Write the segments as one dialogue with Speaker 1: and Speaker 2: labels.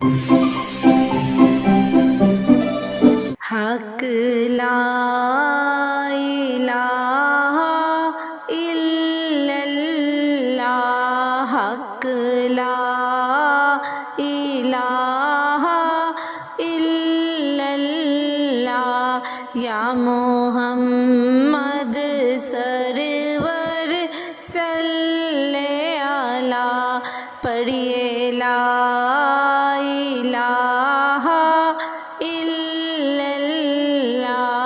Speaker 1: حق لا الہ الا اللہ، حق لا الہ الا اللہ، یا محمد سرور صلی علی، پڑھیے لا الہ الا اللہ،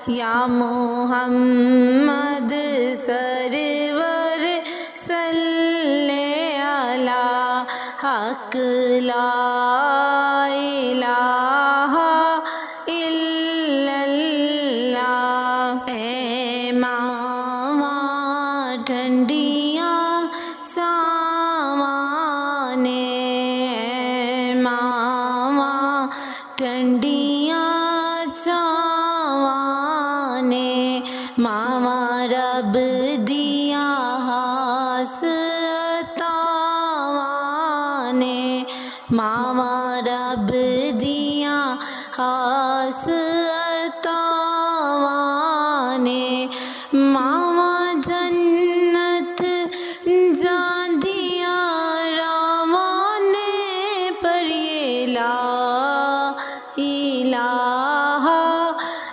Speaker 1: یا محمد سرور صلی علی، حق لا الہ الا اللہ۔ اے ماواں ٹھنڈیاں چاواں نے، اے ماواں ٹھنڈیاں چاواں نے، ماواں رب دیاں ہاسطاواں نے، ماواں رب دیاں ہاسطاواں نے، ماواں جنت جاندیاں راواں نے، پڑھیے لا الہ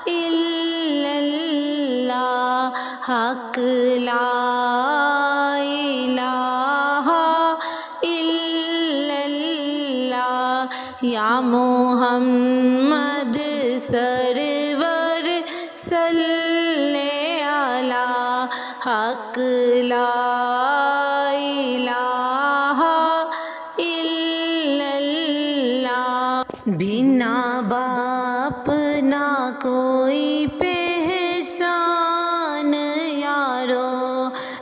Speaker 1: الا اللہ، حق لا الہ الا اللہ، یا محمد سرور صلی علی، حق لا الہ الا اللہ۔ بنا باپ نہ کوئی پہچان یارو،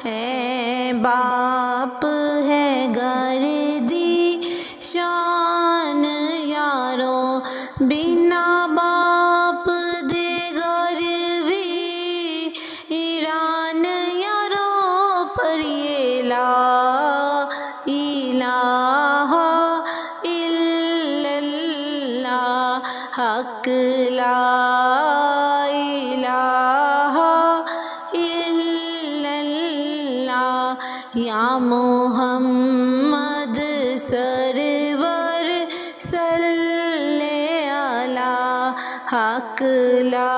Speaker 1: اے باپ ہے گھر دی شان یارو، بنا باپ دے گھر بھی ایران یارو، پڑھیے لا الہ الا اللہ، حق لا الہ الا اللہ، یا محمد سرور صلی علی، حق لا